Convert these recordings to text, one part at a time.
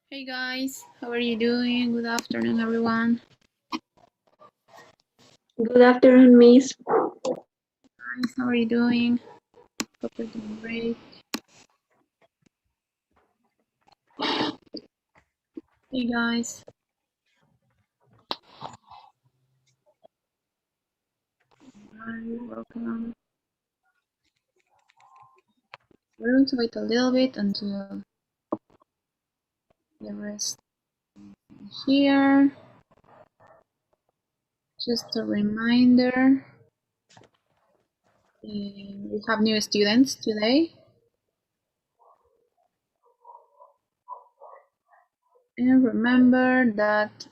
Hey guys, how are you doing? Good afternoon, everyone. Good afternoon, Miss. Guys, how are you doing? Hope you're doing great. Hey guys. Hi, welcome. We're going to wait a little bit until the rest is here. Just a reminder, we have new students today. And remember that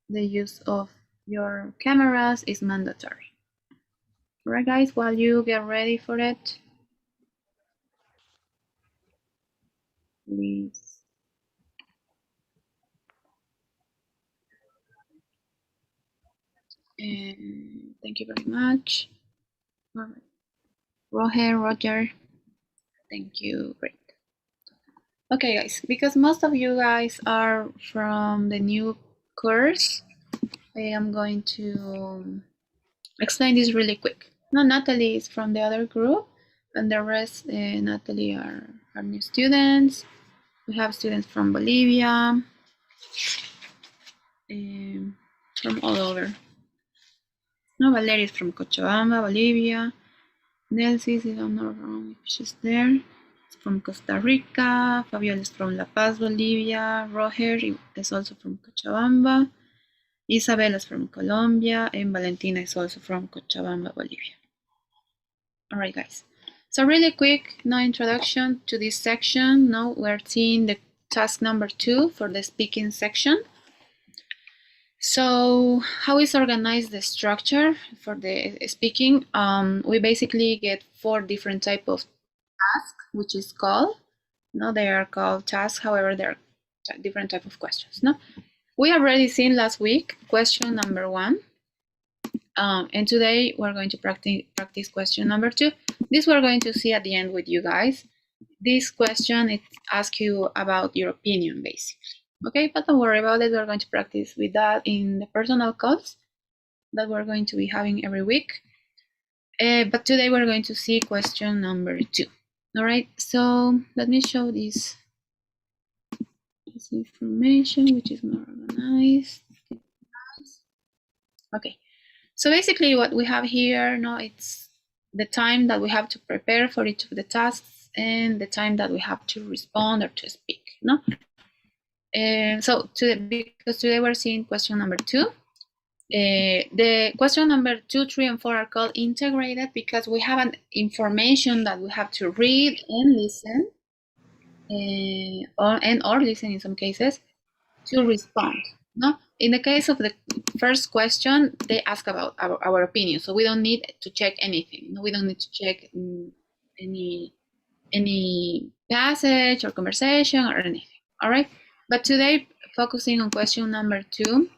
the use of your cameras is mandatory. Alright guys, while you get ready for it, please. And thank you very much. All right. Roger, thank you. Great. Okay, guys, because most of you guys are from the new course, I am going to explain this really quick. No, Natalie is from the other group, and the rest, Natalie, are new students. We have students from Bolivia, from all over. No, Valeria is from Cochabamba, Bolivia. Nelsie, if I'm not wrong, if she's there, is from Costa Rica. Fabiola is from La Paz, Bolivia. Roger is also from Cochabamba. Isabel is from Colombia. And Valentina is also from Cochabamba, Bolivia. All right, guys. So really quick, no introduction to this section. Now we're seeing the task number 2 for the speaking section. So how is organized the structure for the speaking? We basically get 4 different type of tasks, which is called. No, they are called tasks. However, there are different type of questions. No, we already seen last week question number 1, and today we're going to practice question number 2. This we're going to see at the end with you guys. This question it asks you about your opinion, basically. Okay, but don't worry about it. We're going to practice with that in the personal calls that we're going to be having every week. But today we're going to see question number 2. All right, so let me show this information, which is more organized. Okay, so basically what we have here, no, it's the time that we have to prepare for each of the tasks and the time that we have to respond or to speak, no? So because today we're seeing question number 2. The question number 2, 3, and 4 are called integrated because we have an information that we have to read and listen, or listen in some cases, to respond. No, in the case of the first question, they ask about our opinion, so we don't need to check anything. No, we don't need to check any passage or conversation or anything. All right, but today, focusing on question number 2,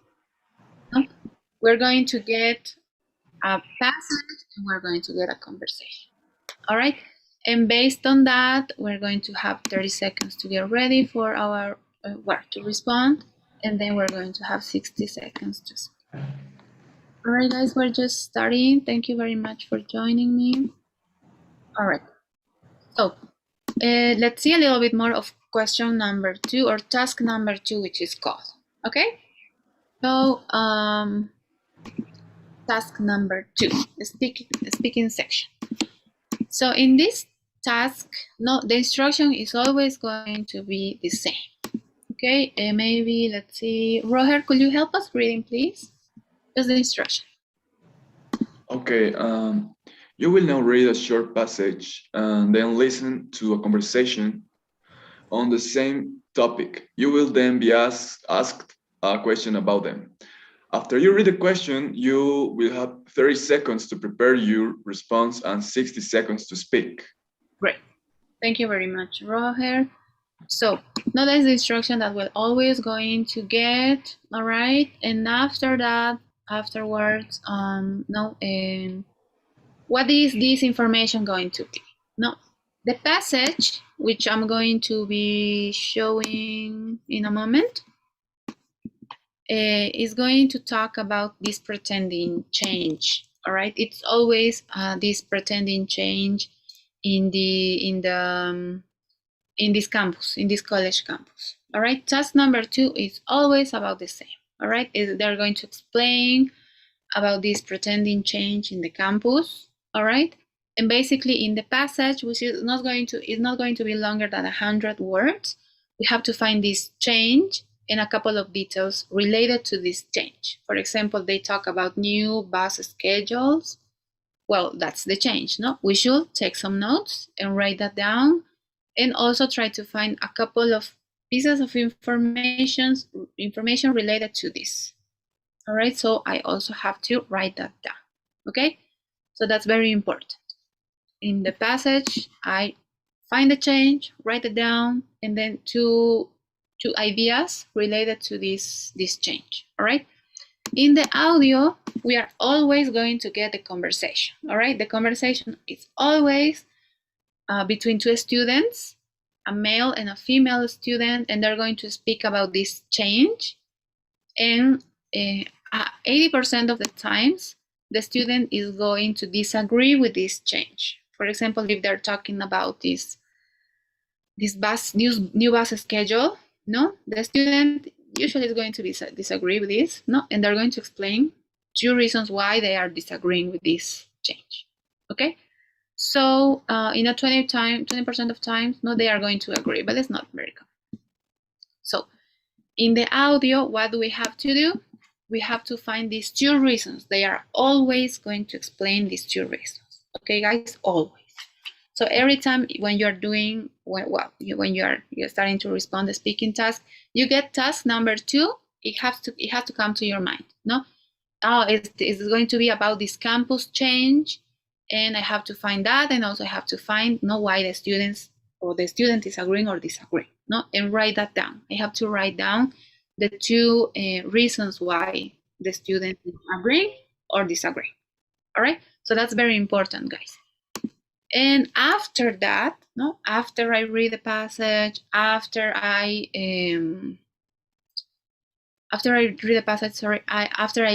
no, we're going to get a passage and we're going to get a conversation. All right, and based on that, we're going to have 30 seconds to get ready for our to respond, and then we're going to have 60 seconds to speak. All right, guys, we're just starting. Thank you very much for joining me. All right, so let's see a little bit more of question number 2 or task number 2, which is called. Okay, so task number 2, the speaking section. So in this task, no, the instruction is always going to be the same. Okay, maybe let's see. Roger, could you help us reading, please? Just the instruction. Okay, you will now read a short passage and then listen to a conversation on the same topic. You will then be asked a question about them. After you read the question, you will have 30 seconds to prepare your response and 60 seconds to speak. Great. Thank you very much, Roger. So now that's the instruction that we're always going to get, all right? And after that, afterwards, what is this information going to be? No, The passage, which I'm going to be showing in a moment, is going to talk about this pretending change. All right, it's always this pretending change in this campus, in this college campus. All right, task number 2 is always about the same. All right, they're going to explain about this pretending change in the campus. All right, and basically in the passage, which is not going to be longer than 100 words, we have to find this change and a couple of details related to this change. For example, they talk about new bus schedules. Well, that's the change, no? We should take some notes and write that down, and also try to find a couple of pieces of information related to this. All right, so I also have to write that down. Okay, so that's very important. In the passage, I find the change, write it down, and then two ideas related to this change. All right. In the audio, we are always going to get the conversation. All right, the conversation is always between two students, a male and a female student, and they're going to speak about this change. And 80% of the times, the student is going to disagree with this change. For example, if they're talking about this new bus schedule, no, the student usually is going to disagree with this, no, and they're going to explain 2 reasons why they are disagreeing with this change. Okay, so in a 20% of times, no, they are going to agree, but it's not very common. So in the audio, what do we have to do? We have to find these 2 reasons. They are always going to explain these 2 reasons. Okay, guys, always. So every time when you're doing, when you're starting to respond the speaking task, you get task number 2. It has to come to your mind. No, it's going to be about this campus change, and I have to find that, and also I have to find why the students or the student is agreeing or disagreeing. No, and write that down. I have to write down the 2 reasons why the student is agreeing or disagreeing. All right, so that's very important, guys. And after that, after I read the passage, after I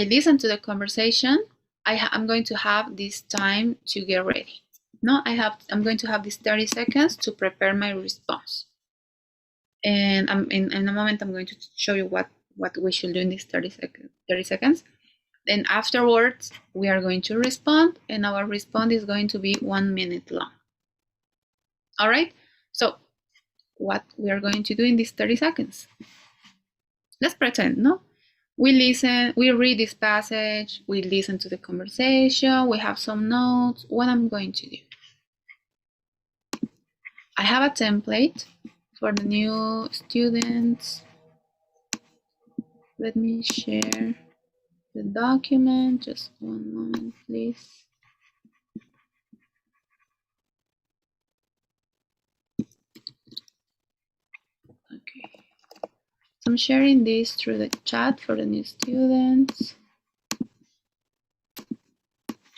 listen to the conversation, I'm going to have this time to get ready. I'm going to have these 30 seconds to prepare my response. And in a moment, I'm going to show you what we should do in these 30 seconds. Then afterwards, we are going to respond, and our response is going to be 1 minute long. All right, so what we are going to do in these 30 seconds? Let's pretend, we listen, we read this passage, we listen to the conversation, we have some notes. What I'm going to do? I have a template for the new students. Let me share the document. Just 1 moment, please. Okay. So I'm sharing this through the chat for the new students.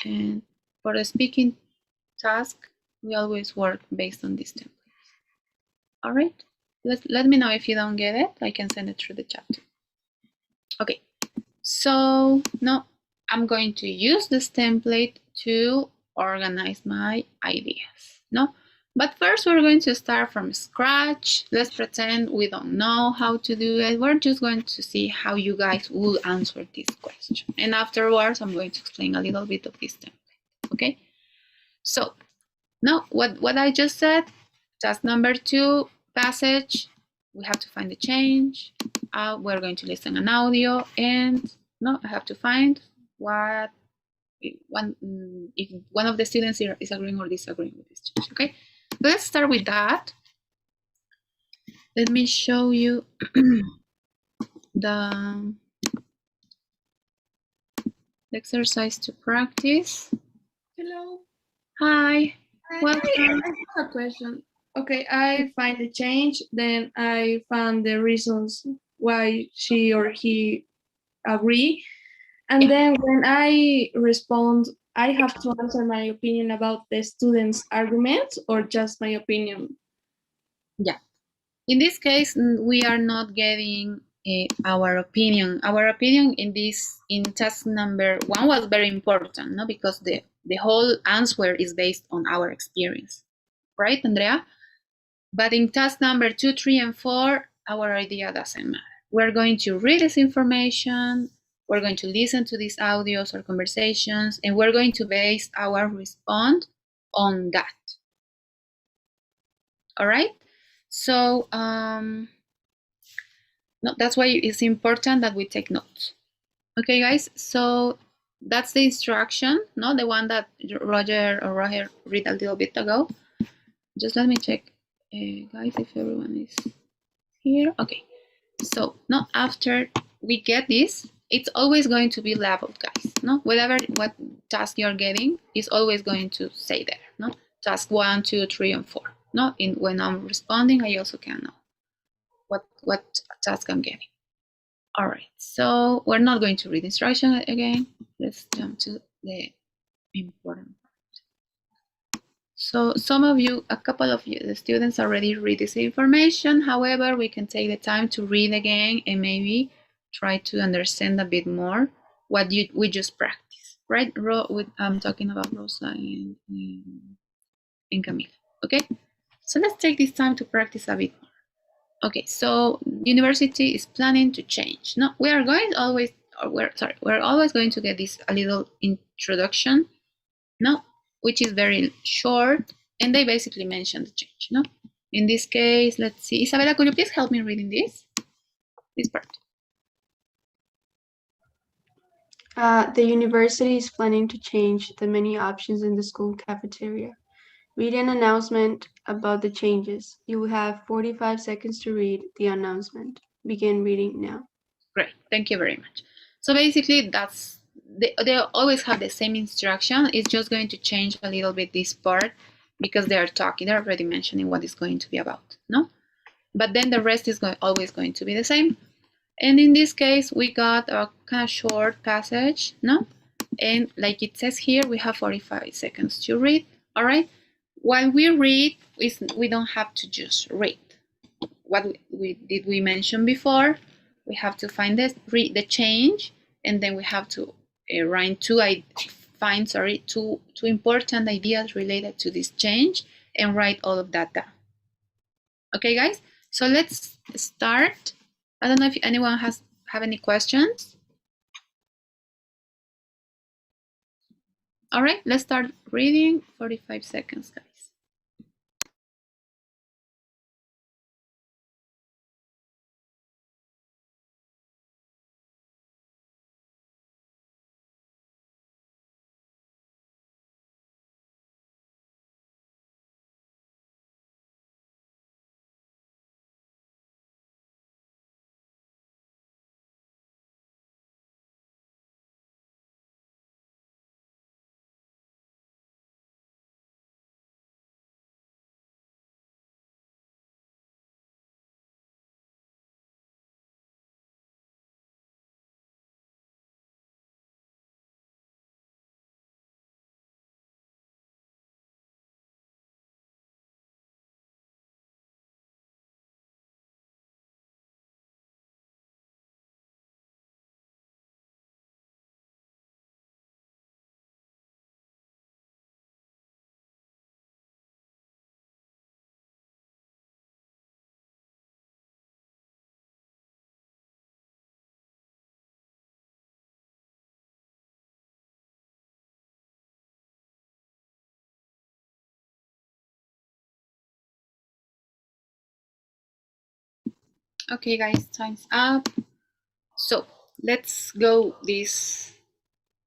And for the speaking task, we always work based on these templates. All right, let me know if you don't get it. I can send it through the chat. Okay, so now I'm going to use this template to organize my ideas. But first we're going to start from scratch. Let's pretend we don't know how to do it. We're just going to see how you guys will answer this question. And afterwards, I'm going to explain a little bit of this template. Okay, so now what I just said, task number 2, passage, we have to find the change. We're going to listen an audio, and I have to find if one of the students is agreeing or disagreeing with this change. Okay, let's start with that. Let me show you the exercise to practice. Hello. Hi. Welcome. I have a question. Okay, I find the change, then I find the reasons why she or he agree. And then when I respond I have to answer my opinion about the student's arguments or just my opinion? Yeah. In this case, we are not getting our opinion. Our opinion in task number 1 was very important, no? Because the whole answer is based on our experience, right, Andrea? But in task number 2, 3, and 4, our idea doesn't matter. We're going to read this information, we're going to listen to these audios or conversations, and we're going to base our response on that. All right? So no, that's why it's important that we take notes. Okay, guys, so that's the instruction, no, the one that Roger read a little bit ago. Just let me check, guys, if everyone is here. Okay, so now after we get this, it's always going to be labeled, guys. No, what task you're getting is always going to say there. No, task 1, 2, 3, and 4. No, when I'm responding, I also can know what task I'm getting. All right, so we're not going to read instruction again. Let's jump to the important part. So some of you, a couple of you, the students already read this information. However, we can take the time to read again and maybe try to understand a bit more what we just practiced, right? I'm talking about Rosa and Camila, okay? So let's take this time to practice a bit more. Okay, so university is planning to change. No, we're always going to get this a little introduction, no, which is very short, and they basically mention the change, no? In this case, let's see. Isabella, could you please help me reading this part? The university is planning to change the menu options in the school cafeteria. Read an announcement about the changes. You will have 45 seconds to read the announcement. Begin reading now. Great, thank you very much. So basically, they always have the same instruction. It's just going to change a little bit this part because they're already mentioning what it's going to be about, no? But then the rest is always going to be the same. And in this case, we got a kind of short passage, no? And like it says here, we have 45 seconds to read, all right? While we read, we don't have to just read. What we mention before? We have to find the change, and then we have to find two important ideas related to this change and write all of that down. Okay, guys? So let's start. I don't know if anyone have any questions. All right, let's start reading. 45 seconds, guys. Okay, guys, time's up. So let's go this.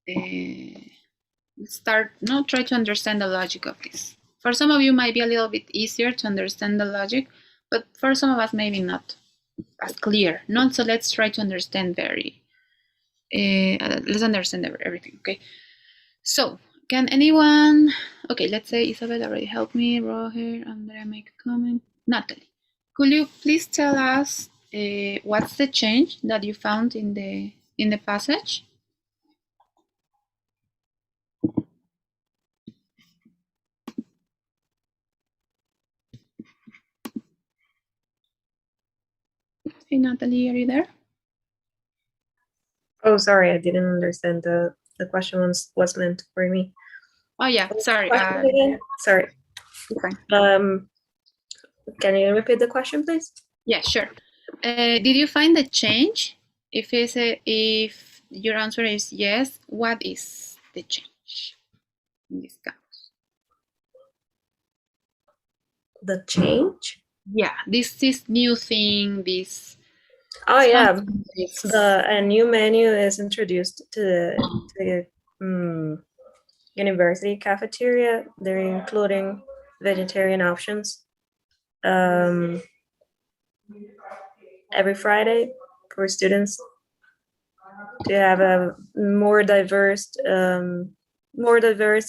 Let's start. Now try to understand the logic of this. For some of you, might be a little bit easier to understand the logic, but for some of us, maybe not as clear. Not so. Let's try to understand let's understand everything. Okay. So can anyone? Okay, let's say Isabel already helped me. Roger, Andrea, make a comment. Natalie, could you please tell us what's the change that you found in the passage? Hey, Natalie, are you there? Oh, sorry, I didn't understand the question was meant for me. Oh yeah, sorry. Question again? Sorry. Fine. Can you repeat the question, please? Yeah, sure. Did you find the change? If your answer is yes, what is the change in this campus? The change? Yeah, this new thing, this. Oh yeah, is- a new menu is introduced to the university cafeteria. They're including vegetarian options every Friday for students to have a more diverse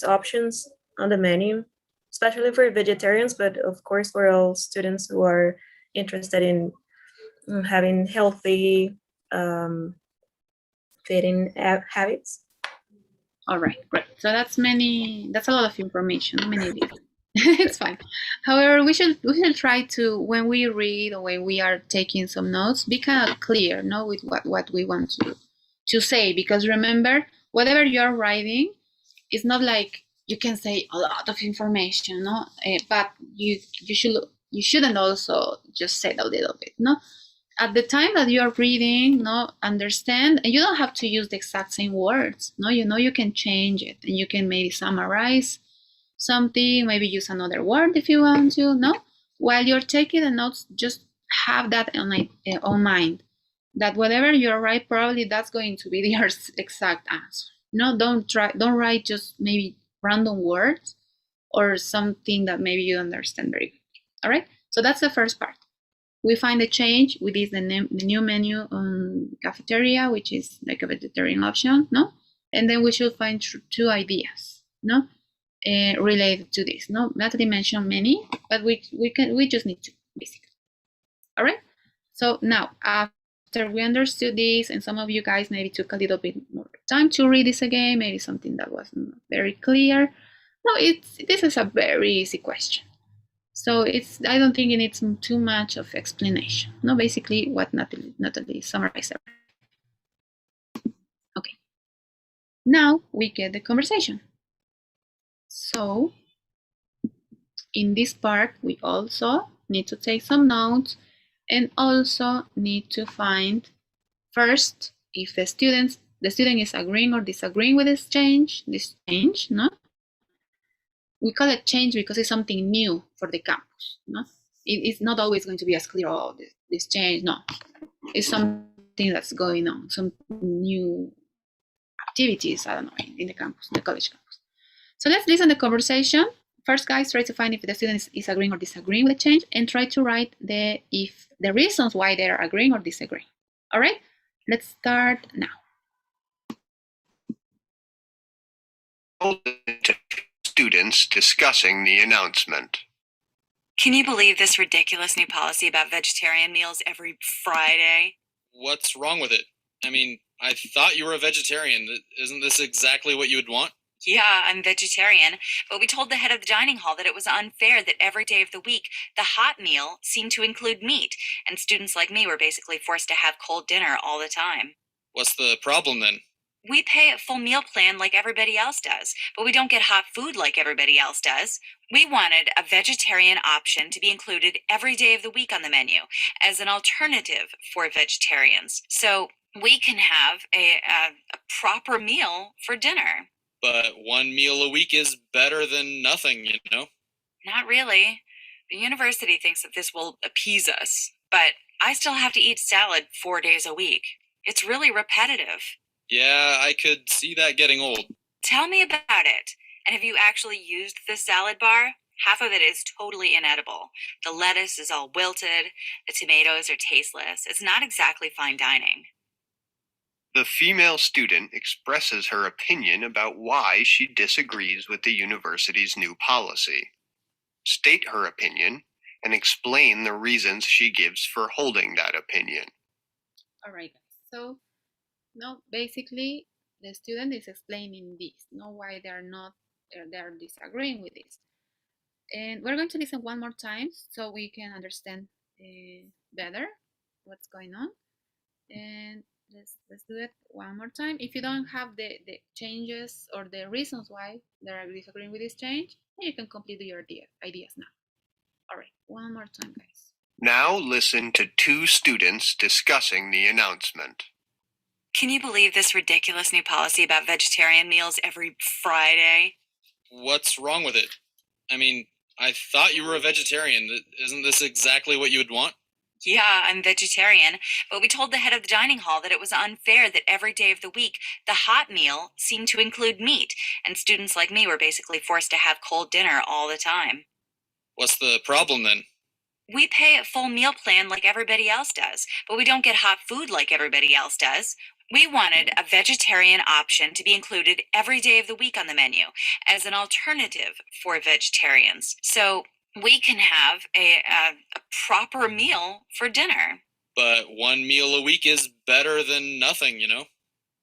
options on the menu, especially for vegetarians, but of course for all students who are interested in having healthy feeding habits. All right, great. So that's a lot of information, many different. It's fine. However, we should try to, when we read or when we are taking some notes, be kind of clear, no, with what we want to say. Because remember, whatever you're writing, it's not like you can say a lot of information, no, but you shouldn't also just say a little bit, no. At the time that you are reading, no, understand, and you don't have to use the exact same words, no, you can change it, and you can maybe summarize something, maybe use another word if you want to, no. While you're taking the notes, just have that on mind, that whatever you write, probably that's going to be your exact answer. No, don't write just maybe random words or something that maybe you understand very good. All right, so that's the first part. We find the change, which is the new menu on cafeteria, which is like a vegetarian option, no? And then we should find two ideas, no, related to this. No, Natalie mentioned many, but we just need to, basically. All right. So now, after we understood this, and some of you guys maybe took a little bit more time to read this again, maybe something that wasn't very clear. No, this is a very easy question. So I don't think it needs too much of explanation. No, basically what Natalie summarized. Okay. Now we get the conversation. So in this part, we also need to take some notes and also need to find first if the student is agreeing or disagreeing with this change, no? We call it change because it's something new for the campus, no? It's not always going to be as clear, oh, this change, no. It's something that's going on, some new activities, I don't know, in the campus, the college campus. So let's listen to the conversation. First, guys, try to find if the student is agreeing or disagreeing with the change, and try to write the reasons why they're agreeing or disagreeing. All right, let's start now. Students discussing the announcement. Can you believe this ridiculous new policy about vegetarian meals every Friday? What's wrong with it? I mean, I thought you were a vegetarian. Isn't this exactly what you would want? Yeah, I'm vegetarian, but we told the head of the dining hall that it was unfair that every day of the week, the hot meal seemed to include meat, and students like me were basically forced to have cold dinner all the time. What's the problem then? We pay a full meal plan like everybody else does, but we don't get hot food like everybody else does. We wanted a vegetarian option to be included every day of the week on the menu as an alternative for vegetarians, so we can have a proper meal for dinner. But one meal a week is better than nothing, you know? Not really. The university thinks that this will appease us, but I still have to eat salad 4 days a week. It's really repetitive. Yeah, I could see that getting old. Tell me about it. And have you actually used the salad bar? Half of it is totally inedible. The lettuce is all wilted. The tomatoes are tasteless. It's not exactly fine dining. The female student expresses her opinion about why she disagrees with the university's new policy. State her opinion and explain the reasons she gives for holding that opinion. All right, so no, basically the student is explaining this, no, why they're disagreeing with this. And we're going to listen one more time so we can understand better. what's going on. And let's do it one more time. If you don't have the changes or the reasons why they are disagreeing with this change, you can complete your ideas now. All right, one more time, guys. Now listen to two students discussing the announcement. Can you believe this ridiculous new policy about vegetarian meals every Friday? What's wrong with it? I mean, I thought you were a vegetarian. Isn't this exactly what you would want? Yeah, I'm vegetarian, but we told the head of the dining hall that it was unfair that every day of the week the hot meal seemed to include meat, and students like me were basically forced to have cold dinner all the time. What's the problem then? We pay a full meal plan like everybody else does, but we don't get hot food like everybody else does. We wanted a vegetarian option to be included every day of the week on the menu as an alternative for vegetarians, so we can have a proper meal for dinner. But one meal a week is better than nothing, you know?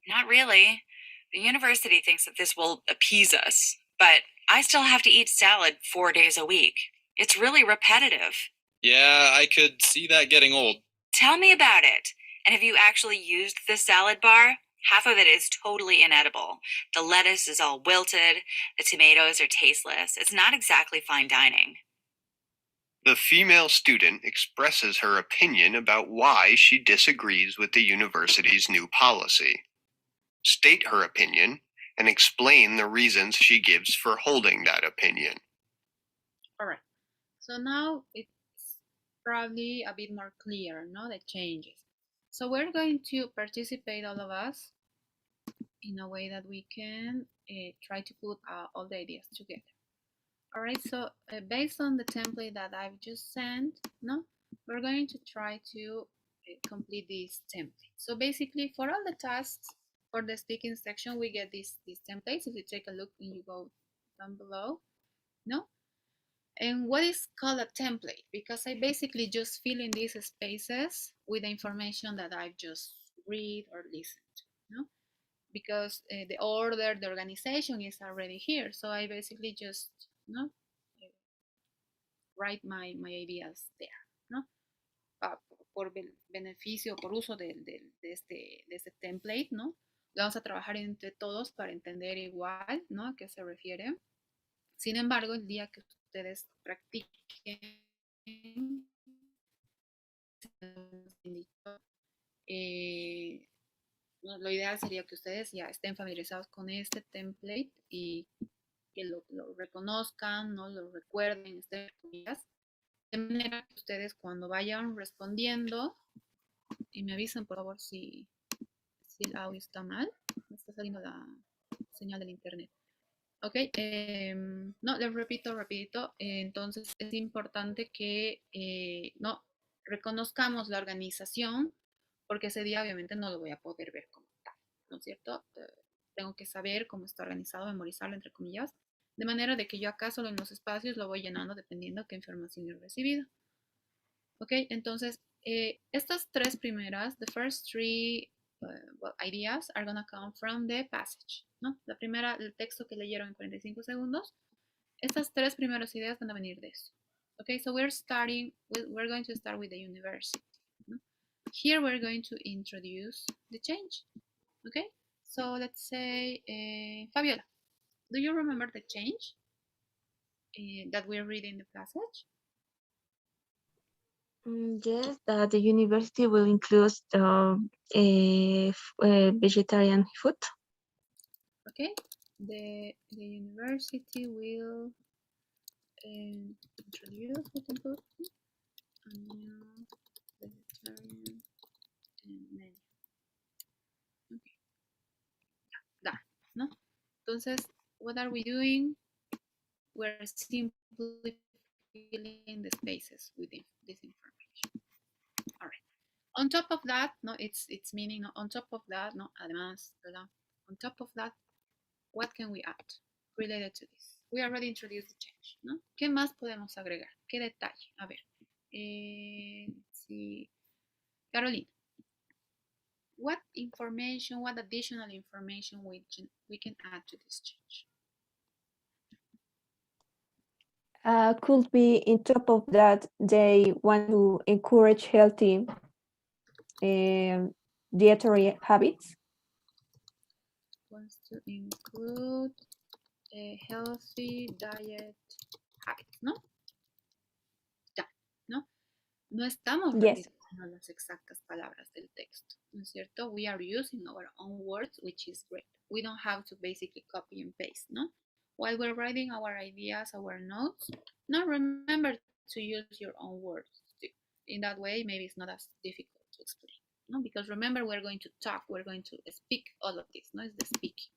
Not really. The university thinks that this will appease us, but I still have to eat salad 4 days a week. It's really repetitive. Yeah, I could see that getting old. Tell me about it. And have you actually used the salad bar? Half of it is totally inedible. The lettuce is all wilted, the tomatoes are tasteless. It's not exactly fine dining. The female student expresses her opinion about why she disagrees with the university's new policy. State her opinion and explain the reasons she gives for holding that opinion. All right, so now it's probably a bit more clear, no, the changes. So we're going to participate, all of us, in a way that we can try to put all the ideas together. All right, so based on the template that I've just sent, no, we're going to try to complete this template. So basically, for all the tasks for the speaking section, we get these templates. If you take a look and you go down below, no. And what is called a template? Because I basically just fill in these spaces with the information that I've just read or listened to, no? Because the order, the organization is already here. So I basically just, no, write my ideas there, ¿no? Por beneficio, por uso de este template, ¿no? Vamos a trabajar entre todos para entender igual, ¿no? A qué se refiere. Sin embargo, el día que ustedes practiquen, lo ideal sería que ustedes ya estén familiarizados con este template y que lo reconozcan, ¿no? Lo recuerden, estén de manera que ustedes cuando vayan respondiendo y me avisan por favor si el audio está mal, me está saliendo la señal del internet. Ok, no, les repito rapidito, entonces es importante que no reconozcamos la organización porque ese día obviamente no lo voy a poder ver como tal, ¿no es cierto? Tengo que saber cómo está organizado, memorizarlo entre comillas, de manera de que yo acá solo en los espacios lo voy llenando dependiendo qué información he recibido. Ok, entonces estas tres primeras, the first three ideas are going to come from the passage, ¿no? La primera, el texto que leyeron en 45 segundos, estas tres primeras ideas van a venir de eso. Okay, so we're going to start with the university. ¿No? Here we're going to introduce the change. Okay, so let's say, Fabiola, do you remember the change that we're reading the passage? Yes, that the university will include vegetarian food. Okay, the university will introduce a new vegetarian menu. Okay, done, ¿no? Entonces, what are we doing? We're simply filling the spaces with this information. All right. On top of that, no, it's meaning, no, on top of that, no, además, ¿verdad? On top of that, what can we add related to this? We already introduced the change, ¿no? ¿Qué más podemos agregar? ¿Qué detalle? A ver, sí. Carolina, what information, what additional information we can add to this change? Could be on top of that, they want to encourage healthy dietary habits. Wants to include a healthy diet habits, ¿no? Ya, ¿no? No estamos Yes. repitiendo las exactas palabras del texto, ¿no es cierto? We are using our own words, which is great. We don't have to basically copy and paste, ¿no? While we're writing our ideas, our notes, now remember to use your own words too. In that way, maybe it's not as difficult to explain, no? Because remember, we're going to talk, we're going to speak all of this, no? It's the speaking.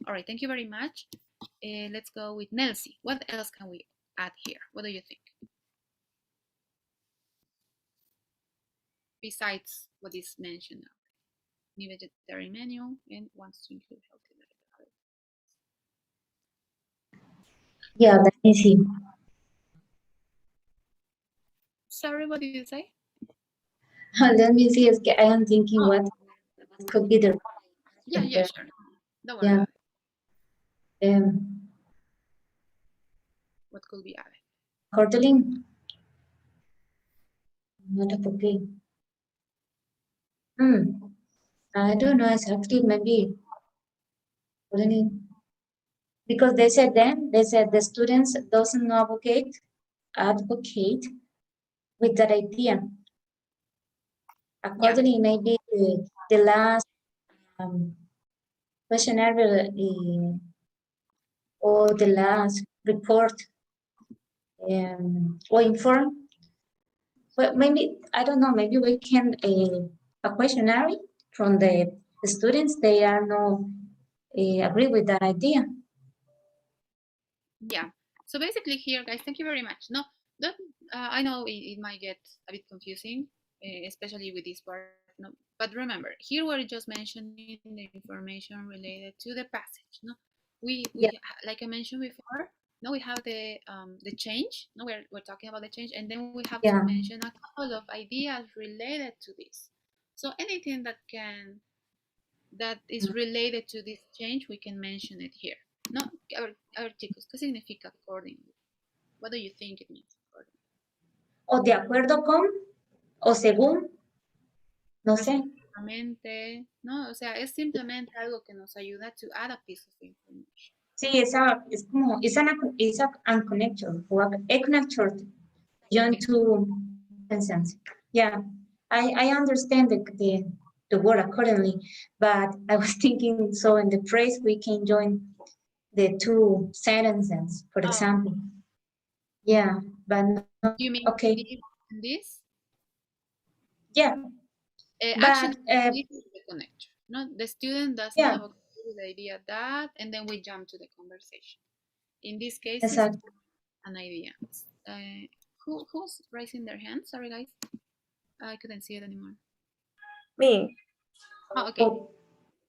All right, thank you very much. Let's go with Nelsie. What else can we add here? What do you think? Besides what is mentioned now, new vegetarian menu and wants to include healthy diet. Yeah, let me see. Sorry, what did you say? Let me see. I am thinking what could be the Yeah, sure. Don't worry yeah. about it. What could be added? Cordeling. Not okay. I don't know exactly. Maybe because they said the students doesn't advocate with that idea. Accordingly, maybe the last questionnaire or the last report or inform. But maybe I don't know. Maybe we can a questionnaire from the students. They are no agree with that idea. Yeah. So basically here, guys, thank you very much. No, that I know it might get a bit confusing, especially with this part. No, but remember, here we're just mentioning the information related to the passage. No, we like I mentioned before. No, we have the change. No, we're talking about the change, and then we have to mention a couple of ideas related to this. So anything that is related to this change, we can mention it here. No, a ver, chicos, ¿qué significa accordingly? What do you think it means accordingly? O de acuerdo con, o según, no sé. No, o sea, es simplemente algo que nos ayuda to add a piece of information. Sí, es como, it's a connector, or a connector join two sentences. Yeah, I understand the word accordingly, but I was thinking, so in the phrase we can join the two sentences, for example. Yeah, but no, you mean this? Yeah. Actually, this is the connector. No, the student does not have the idea that, and then we jump to the conversation. In this case, it's an idea. Who's raising their hand? Sorry, guys, I couldn't see it anymore. Me. Oh, okay.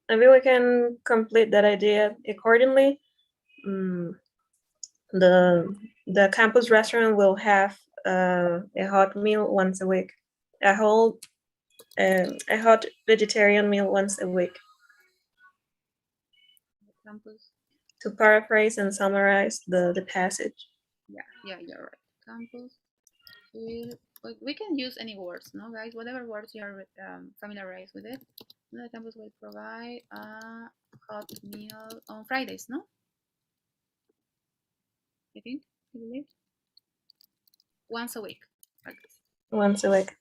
Maybe we can complete that idea accordingly. The campus restaurant will have a hot meal once a week, a hot vegetarian meal once a week. Campus. To paraphrase and summarize the passage. Yeah, you're right. Campus we can use any words, no, guys? Whatever words you are familiarized with it. The campus will provide a hot meal on Fridays, no? I believe. Once a week. Once a week.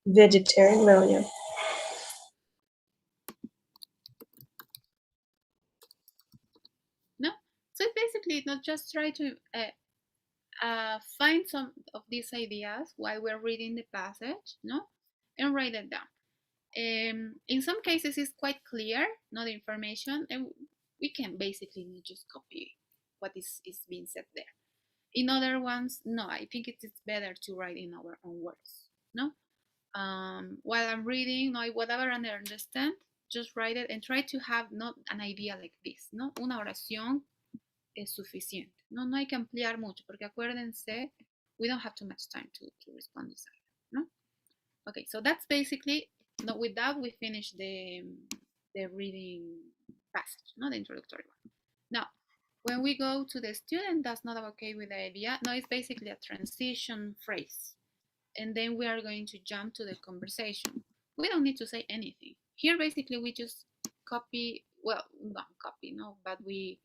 Vegetarian menu. No? So it's basically not just try to find some of these ideas while we're reading the passage, no? And write it down. In some cases, it's quite clear, not the information, and we can basically just copy what is being said there. In other ones, no, I think it's better to write in our own words, no? While I'm reading, no, whatever I understand, just write it and try to have not an idea like this, no? Una oración es suficiente. No hay que ampliar mucho, porque acuérdense, we don't have too much time to respond this item, no? Okay, so that's basically, with that we finish the reading passage, the introductory one. Now, when we go to the student that's not okay with the idea, no, it's basically a transition phrase. and then we are going to jump to the conversation. We don't need to say anything. Here, basically, we just copy, well, not copy, no, but we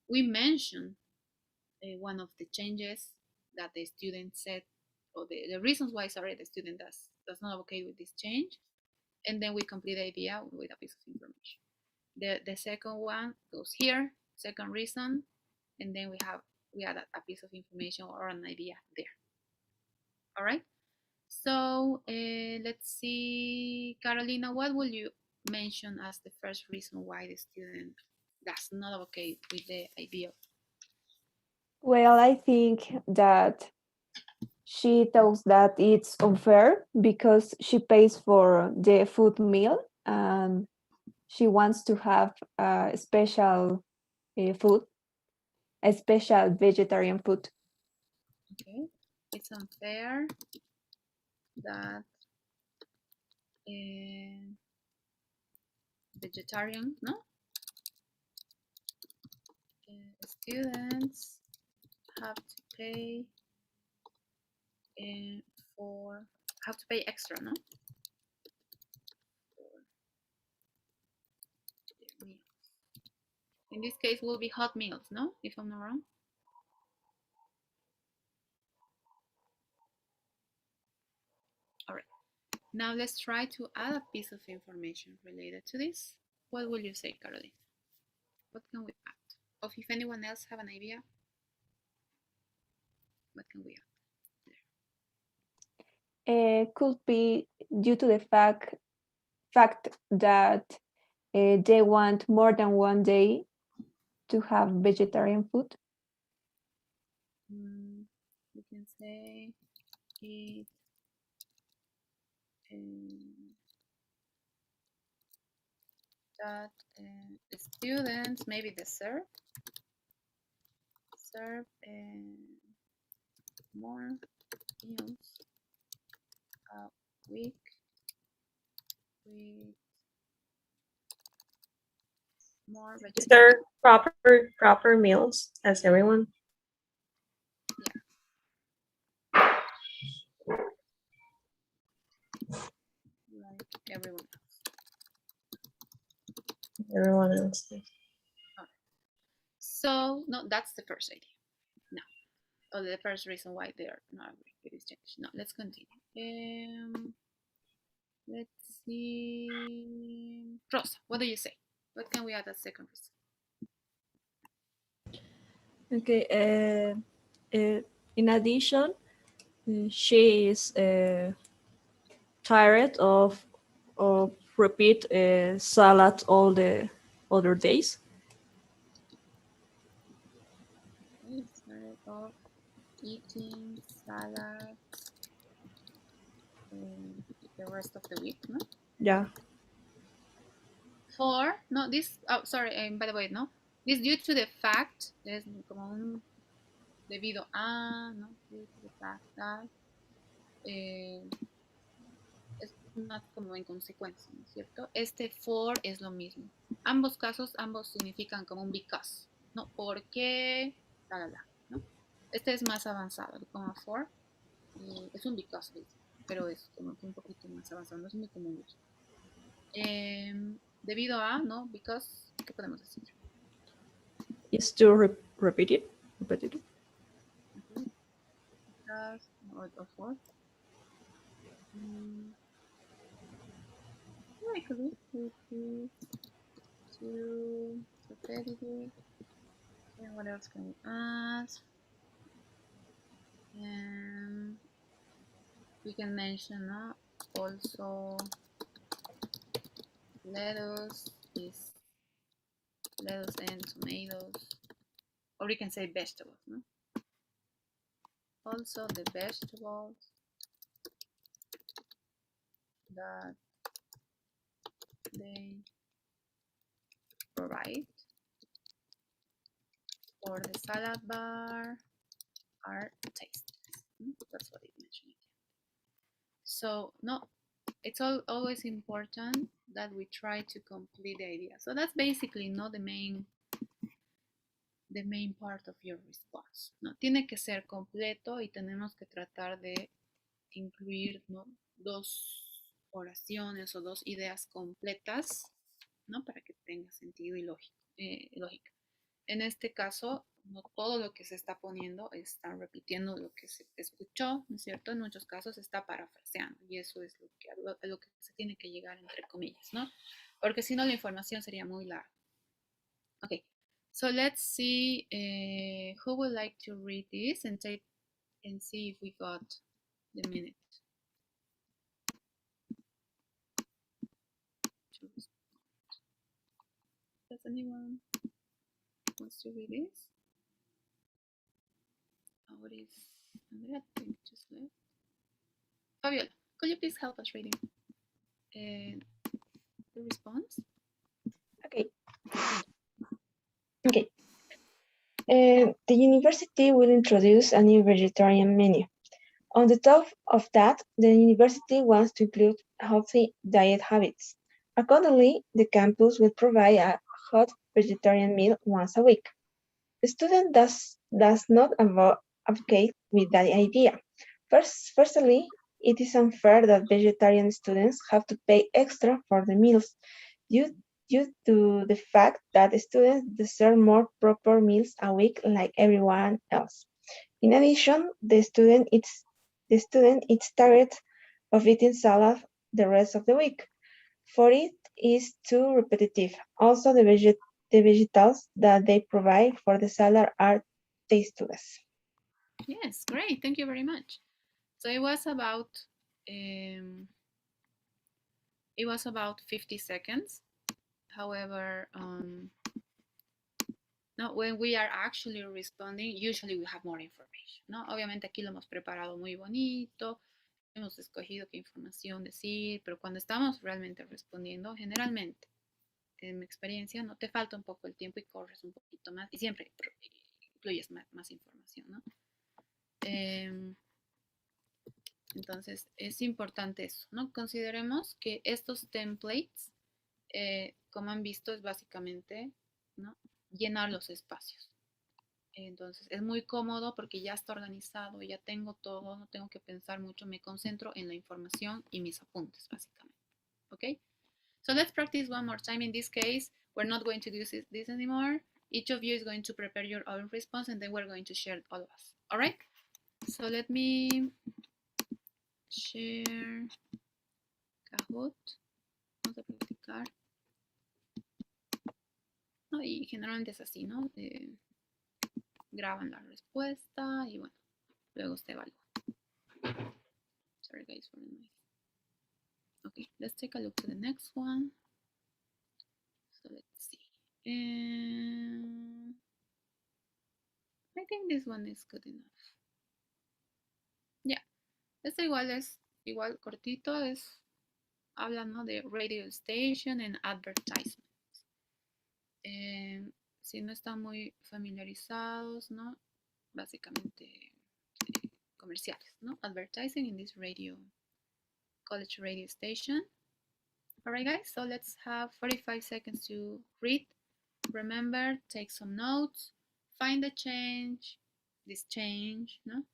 mention one of the changes that the student said, or the reasons why, sorry, the student does not okay with this change, and then we complete the idea with a piece of information. The second one goes here, second reason, and then we add a piece of information or an idea there. All right. So let's see, Carolina, what will you mention as the first reason why the student does not okay with the idea? Well, I think that she tells that it's unfair because she pays for the food meal and she wants to have a special food, a special vegetarian food. Okay, it's unfair that vegetarian, no? Students have to pay have to pay extra, no? For their meals. In this case, will be hot meals, no? If I'm not wrong. All right. Now let's try to add a piece of information related to this. What will you say, Caroline? What can we add? Or if anyone else have an idea, what can we add? Could be due to the fact that they want more than one day to have vegetarian food. We can say it that the students maybe serve more meals a week with more Is vegetarian. there proper meals as everyone? Like everyone else. Everyone else. Right. So no, that's the first idea. No, or the first reason why they are not agree with this change. No, let's continue. Let's see, Rosa, what do you say? What can we add as second reason? Okay. In addition, she is tired of repeat salad all the other days. Okay, tired of eating salads the rest of the week, no? Yeah. For no, this. Oh, sorry. By the way, no. This due to the fact es como debido a, no, due to the fact that es más como en consecuencia, ¿no es cierto? Este for es lo mismo. Ambos casos, ambos significan como un because, ¿no? Porque, ¿no? Este es más avanzado, el como for, es un because, pero es como que un poquito más avanzado, no es muy común. Debido a, ¿no? Because, ¿qué podemos decir? Is to repeat it. Repetitive. Because, or for. Yeah, it could be. To repetitive. And what else can we add? We can mention also lettuce and tomatoes, or we can say vegetables, no? Also the vegetables that they provide for the salad bar are tasty. That's what it mentioned. So no, it's always important that we try to complete the idea. So that's basically not the main part of your response. No, tiene que ser completo y tenemos que tratar de incluir, ¿no?, dos oraciones o dos ideas completas, ¿no?, para que tenga sentido y lógica. En este caso, no todo lo que se está poniendo está repitiendo lo que se escuchó, ¿no es cierto? En muchos casos se está parafraseando y eso es lo que se tiene que llegar entre comillas, ¿no? Porque si no la información sería muy larga. Okay, so let's see who would like to read this and see if we got the minute. Does anyone wants to read this? What is Andrea? I think just left. Fabiola, could you please help us reading the response? Okay. Okay. The university will introduce a new vegetarian menu. On the top of that, the university wants to include healthy diet habits. Accordingly, the campus will provide a hot vegetarian meal once a week. The student does not advocate with that idea. Firstly, it is unfair that vegetarian students have to pay extra for the meals due to the fact that students deserve more proper meals a week like everyone else. In addition, the student is tired of eating salad the rest of the week, for it is too repetitive. Also, the vegetables that they provide for the salad are tasteless. Yes, great. Thank you very much. So it was about 50 seconds. However, no, when we are actually responding, usually we have more information, ¿no? Obviamente aquí lo hemos preparado muy bonito, hemos escogido qué información decir, pero cuando estamos realmente respondiendo, generalmente, en mi experiencia, no te falta un poco el tiempo y corres un poquito más y siempre incluyes más información, ¿no? Entonces, es importante eso, ¿no? Consideremos que estos templates, como han visto, es básicamente, ¿no?, llenar los espacios. Entonces, es muy cómodo porque ya está organizado, ya tengo todo, no tengo que pensar mucho, me concentro en la información y mis apuntes, básicamente. ¿Ok? So let's practice one more time. In this case, we're not going to do this anymore. Each of you is going to prepare your own response and then we're going to share all of us. All right? So let me share Kahoot. Vamos a practicar. No, y generalmente es así, ¿no? Graban la respuesta y bueno, luego se evalúa. Sorry guys for the noise. Okay, let's take a look to the next one. So let's see. I think this one is good enough. Yeah, este es igual cortito, habla, ¿no?, de radio station and advertisements. Si no están muy familiarizados, ¿no?, básicamente comerciales, ¿no? Advertising in this college radio station. All right, guys, so let's have 45 seconds to read. Remember, take some notes, find the change, this change, no?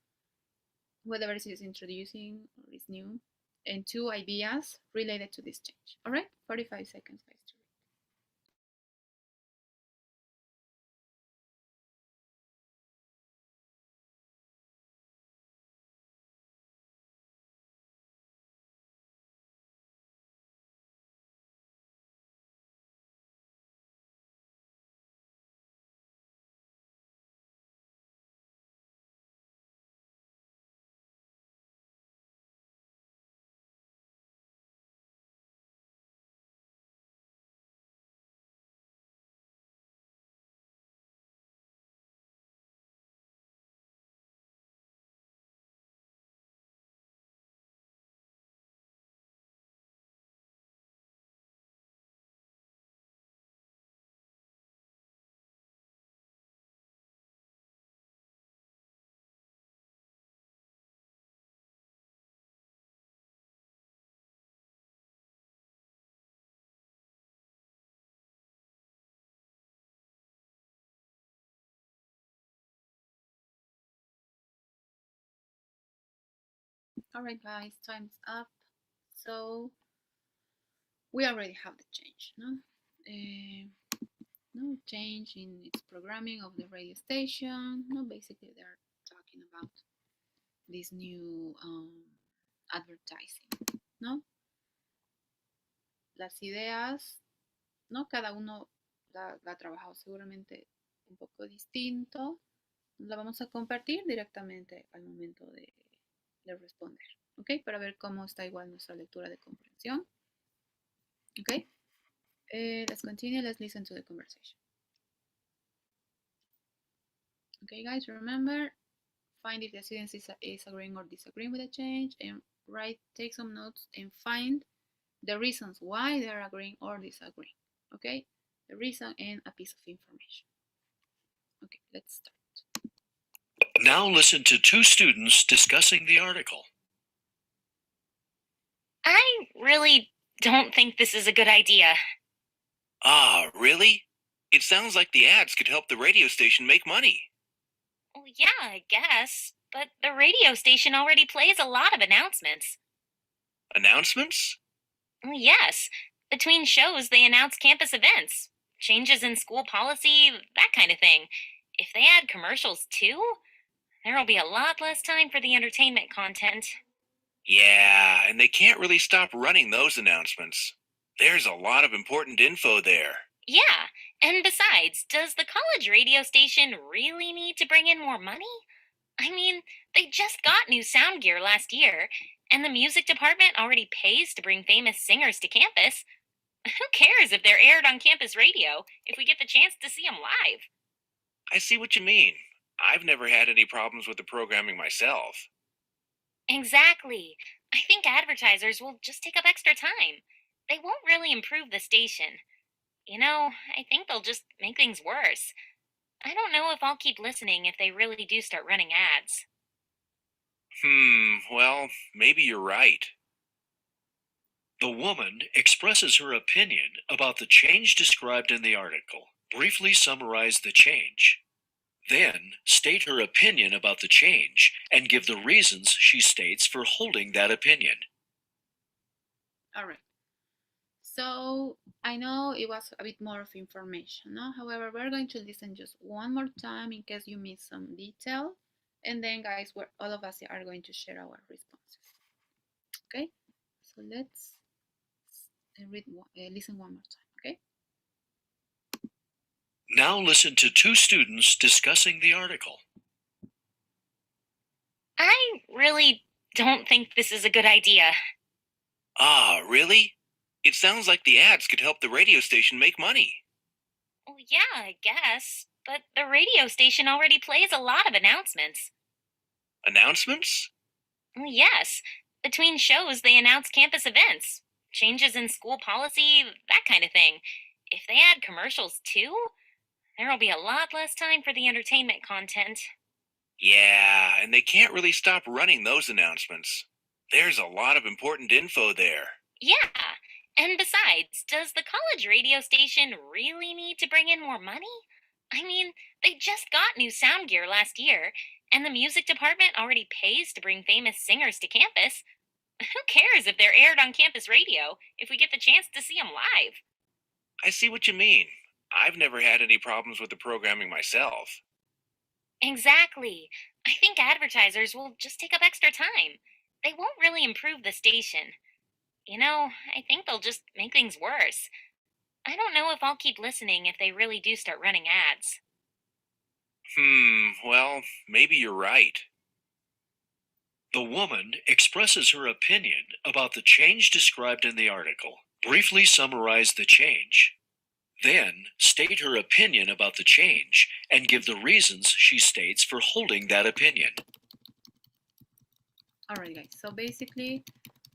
Whatever it is introducing or is new, and 2 ideas related to this change. All right, 45 seconds, guys. All right, guys, time's up. So we already have the change, no? No change in its programming of the radio station. No, basically they're talking about this new advertising, ¿no? Las ideas, ¿no? Cada uno la ha trabajado seguramente un poco distinto. La vamos a compartir directamente al momento de responder, ¿ok? Para ver cómo está igual nuestra lectura de comprensión. ¿Ok? Let's continue. Let's listen to the conversation. Okay, guys, remember, find if the student is agreeing or disagreeing with the change, and take some notes and find the reasons why they're agreeing or disagreeing. Okay, the reason and a piece of information. Okay, let's start. Now listen to two students discussing the article. I really don't think this is a good idea. Ah, really? It sounds like the ads could help the radio station make money. Well, yeah, I guess. But the radio station already plays a lot of announcements. Announcements? Well, yes. Between shows, they announce campus events, changes in school policy, that kind of thing. If they add commercials too, there'll be a lot less time for the entertainment content. Yeah, and they can't really stop running those announcements. There's a lot of important info there. Yeah, and besides, does the college radio station really need to bring in more money? I mean, they just got new sound gear last year, and the music department already pays to bring famous singers to campus. Who cares if they're aired on campus radio if we get the chance to see them live? I see what you mean. I've never had any problems with the programming myself. Exactly. I think advertisers will just take up extra time. They won't really improve the station. You know, I think they'll just make things worse. I don't know if I'll keep listening if they really do start running ads. Well, maybe you're right. The woman expresses her opinion about the change described in the article. Briefly summarize the change. Then, state her opinion about the change and give the reasons she states for holding that opinion. All right. So I know it was a bit more of information, no? However, we're going to listen just one more time in case you missed some detail. And then, guys, all of us are going to share our responses. Okay? So let's listen one more time, okay? Now listen to two students discussing the article. I really don't think this is a good idea. Ah, really? It sounds like the ads could help the radio station make money. Well, yeah, I guess. But the radio station already plays a lot of announcements. Announcements? Well, yes. Between shows, they announce campus events, changes in school policy, that kind of thing. If they add commercials too, there'll be a lot less time for the entertainment content. Yeah, and they can't really stop running those announcements. There's a lot of important info there. Yeah, and besides, does the college radio station really need to bring in more money? I mean, they just got new sound gear last year, and the music department already pays to bring famous singers to campus. Who cares if they're aired on campus radio if we get the chance to see them live? I see what you mean. I've never had any problems with the programming myself. Exactly. I think advertisers will just take up extra time. They won't really improve the station. You know, I think they'll just make things worse. I don't know if I'll keep listening if they really do start running ads. Well, maybe you're right. The woman expresses her opinion about the change described in the article. Briefly summarize the change. Then, state her opinion about the change and give the reasons she states for holding that opinion. All right, guys. So basically,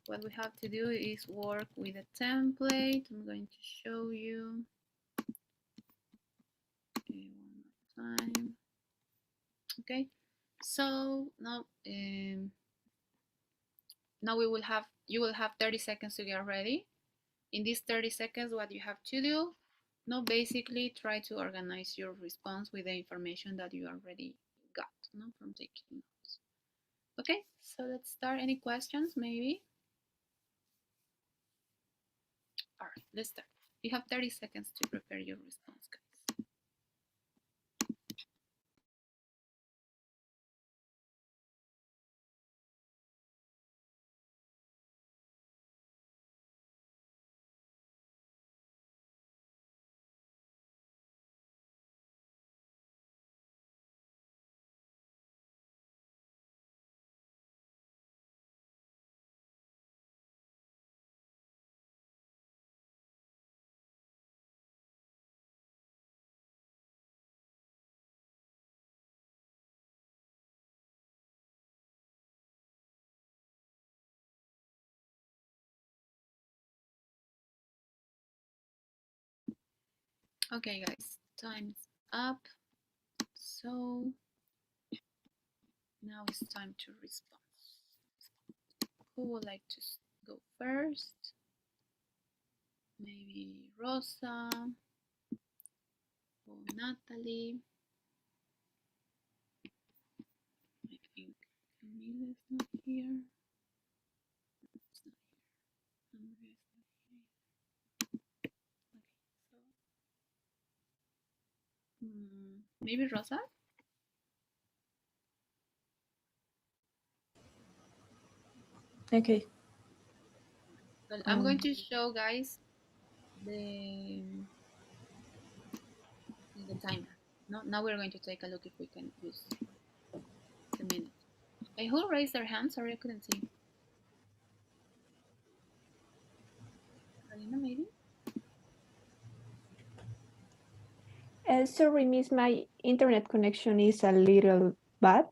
what we have to do is work with a template. I'm going to show you one more time. Okay. So now, now you will have 30 seconds to get ready. In these 30 seconds, what you have to do, no, basically try to organize your response with the information that you already got, no, from taking notes. Okay, so let's start. Any questions, maybe? All right, let's start. You have 30 seconds to prepare your response, guys. Okay, guys, time's up. So now it's time to respond. Who would like to go first? Maybe Rosa or Natalie. I think Camila is not here. It's not here. Andrea is not here. Okay, so maybe Rosa? Okay. Well, I'm going to show guys the timer. No, now we're going to take a look if we can use the minute. Who raised their hand? Sorry, I couldn't see. Karina, maybe? Sorry, Miss, my internet connection is a little bad,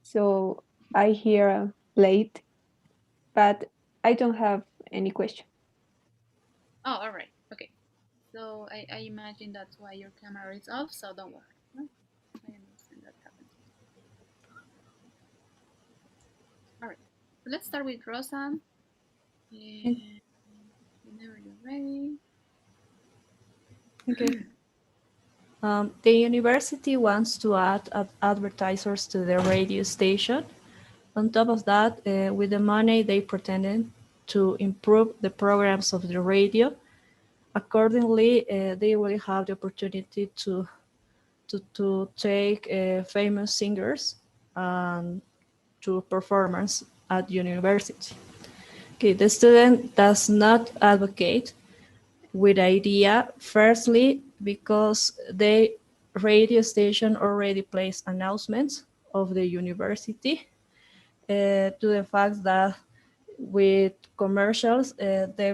so I hear late, but I don't have any question. Oh, all right. Okay. So I imagine that's why your camera is off, so don't worry. No? I understand that happens. All right. So let's start with Rosa. Whenever you're ready. Okay. The university wants to add advertisers to the radio station. On top of that, with the money they pretended to improve the programs of the radio. Accordingly, they will have the opportunity to take famous singers to performance at university. Okay, the student does not advocate with idea, firstly, because the radio station already plays announcements of the university to the fact that with commercials, they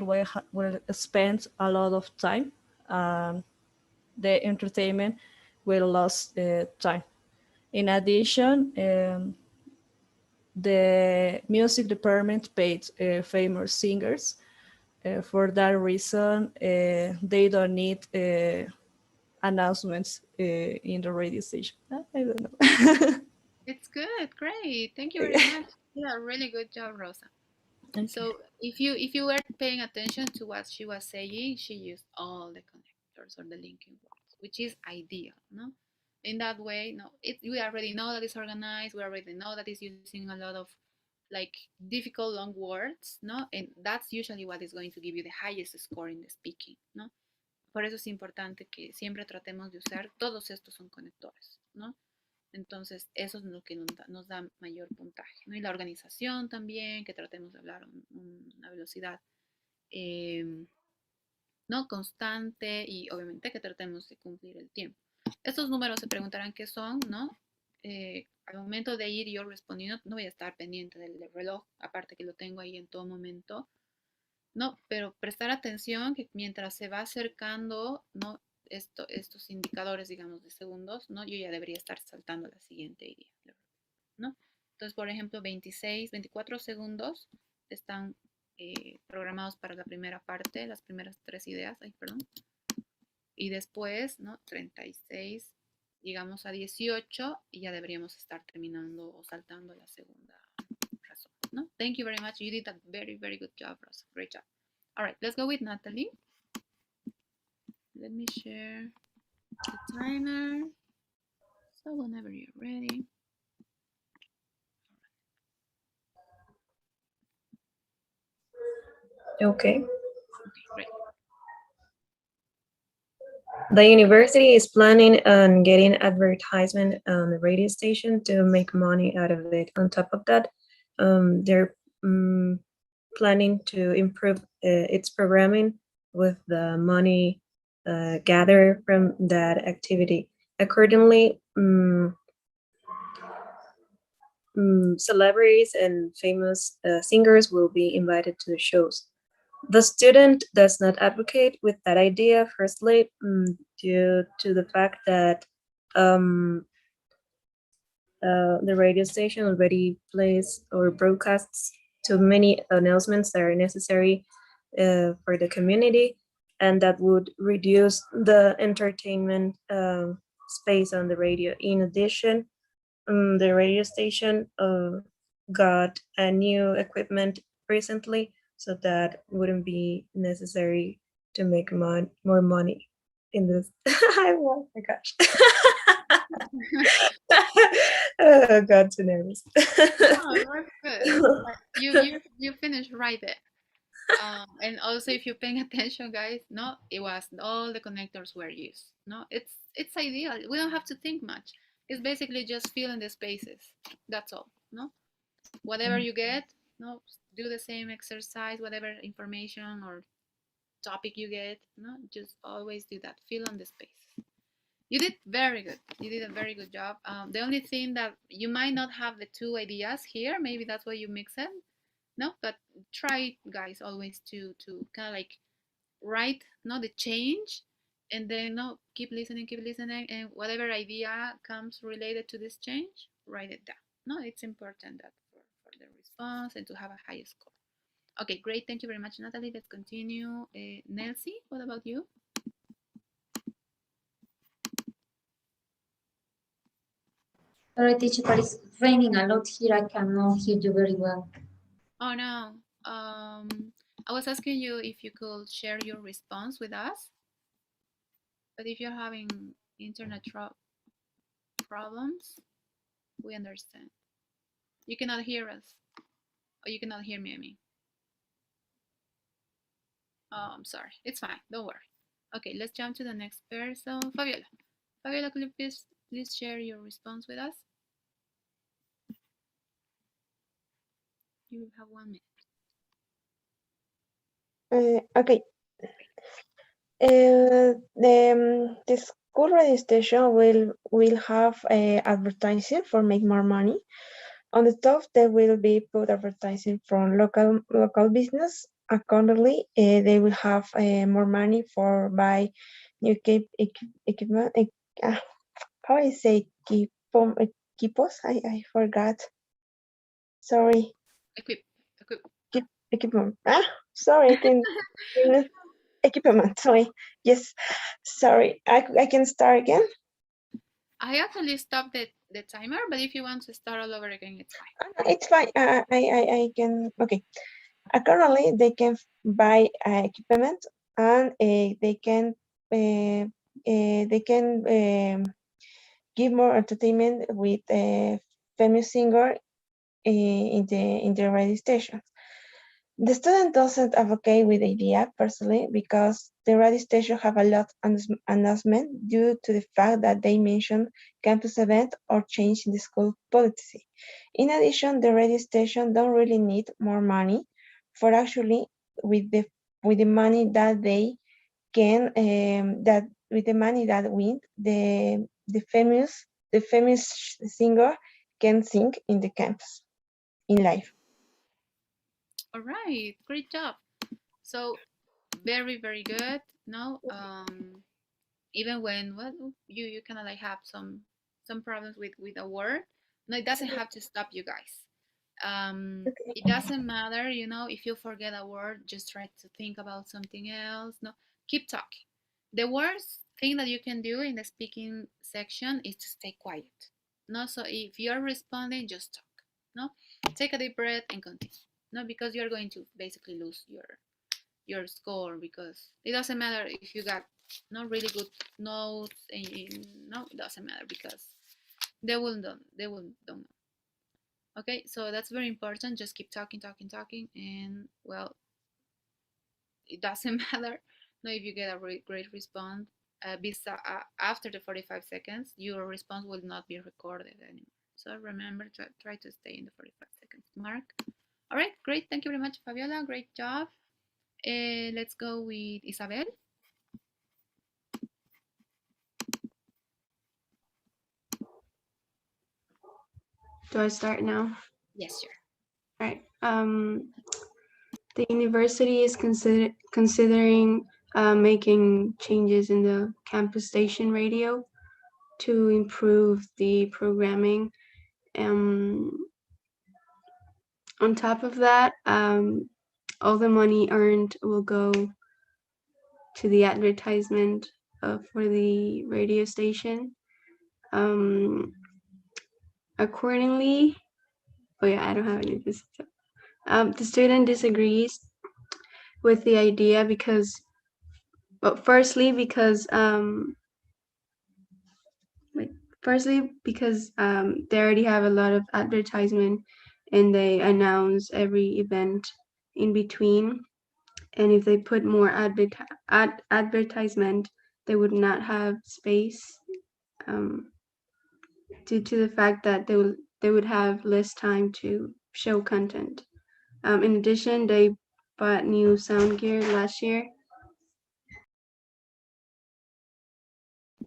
will spend a lot of time. The entertainment will lose time. In addition, the music department paid famous singers. For that reason, they don't need announcements in the radio station. I don't know. It's good. Great. Thank you very much. Yeah, really good job, Rosa. Okay. So if you were paying attention to what she was saying, she used all the connectors or the linking words, which is ideal, no? In that way, no, we already know that it's organized. We already know that it's using a lot of like difficult long words, no? And that's usually what is going to give you the highest score in the speaking, no? Por eso es importante que siempre tratemos de usar todos estos son conectores, ¿no? Entonces, eso es lo que nos da mayor puntaje, ¿no? Y la organización también, que tratemos de hablar una velocidad ¿no? Constante y obviamente que tratemos de cumplir el tiempo. Estos números se preguntarán qué son, ¿no? Al momento de ir yo respondiendo, no voy a estar pendiente del reloj, aparte que lo tengo ahí en todo momento, ¿no? Pero prestar atención que mientras se va acercando, ¿no? Estos indicadores, digamos, de segundos, ¿no? Yo ya debería estar saltando a la siguiente idea, ¿no? Entonces, por ejemplo, 26, 24 segundos están programados para la primera parte, las primeras tres ideas, ay, perdón. Y después, ¿no? 36, llegamos a 18 y ya deberíamos estar terminando o saltando la segunda razón, ¿no? Thank you very much. You did a very, very good job, Rosa. Great job. All right, let's go with Natalie. Let me share the timer. So whenever you're ready. Okay. Okay, great. The university is planning on getting advertisement on the radio station to make money out of it. On top of that, they're planning to improve its programming with the money gathered from that activity. Accordingly, celebrities and famous singers will be invited to the shows. The student does not advocate with that idea, firstly, due to the fact that the radio station already plays or broadcasts too many announcements that are necessary for the community, and that would reduce the entertainment space on the radio. In addition, the radio station got a new equipment recently, so that wouldn't be necessary to make more money in this. Oh my gosh. Oh God, too nervous. Oh, that's good. You finished right there. And also, if you're paying attention, guys, no, it was all the connectors were used. No, it's ideal. We don't have to think much. It's basically just fill in the spaces. That's all. No, whatever you get, no, do the same exercise. Whatever information or topic you get, no, just always do that. Fill in the space. You did very good. You did a very good job. The only thing that you might not have the two ideas here, maybe that's why you mix it. No, but try, guys, always to kind of like write not the change, and then no, keep listening, and whatever idea comes related to this change, write it down. No, it's important that for the response and to have a high score. Okay, great. Thank you very much, Natalie. Let's continue. Nelsie, what about you? Sorry, teacher, but it's raining a lot here. I cannot hear you very well. Oh no. I was asking you if you could share your response with us, but if you're having internet problems, we understand. You cannot hear us, or you cannot hear me. I mean. Oh, I'm sorry. It's fine. Don't worry. Okay, let's jump to the next person. Fabiola. Fabiola, could you please share your response with us? You have 1 minute. Okay. The school radio station will have advertising for make more money. On the top, there will be put advertising from local business. Accordingly, they will have more money for buy new equipment. How I say equipos? I forgot. Sorry. Equipment. Sorry, I can. Equipment. Sorry. Yes. Sorry. I can start again. I actually stopped the timer, but if you want to start all over again, it's fine. It's fine. I can. Okay. Currently, they can buy equipment, and they can give more entertainment with a famous singer in the radio station. The student doesn't advocate with the idea personally because the radio station have a lot of announcement due to the fact that they mention campus event or change in the school policy. In addition, the radio station don't really need more money for actually with the money that they can that with the money that win the famous singer can sing in the campus in live. All right, great job. So very good. No, even when you kind of like have some problems with a word, no, it doesn't have to stop you guys. It doesn't matter, if you forget a word, just try to think about something else. No, keep talking. The worst thing that you can do in the speaking section is to stay quiet. No, so if you're responding, just talk. No, take a deep breath and continue. No, because you're going to basically lose your score, because it doesn't matter if you got not really good notes, and no, it doesn't matter because they will don't know. Okay, so that's very important. Just keep talking, and well, it doesn't matter. No, if you get a great response, after the 45 seconds, your response will not be recorded anymore. So remember to try to stay in the 45 seconds mark. All right, great. Thank you very much, Fabiola. Great job. Let's go with Isabel. Do I start now? Yes, sure. All right. The university is considering making changes in the campus station radio to improve the programming. On top of that, all the money earned will go to the advertisement for the radio station. Accordingly, oh yeah, I don't have any of this. The student disagrees with the idea because, well, firstly because they already have a lot of advertisement and they announce every event in between. And if they put more advertisement, they would not have space due to the fact that they would have less time to show content. In addition, they bought new sound gear last year.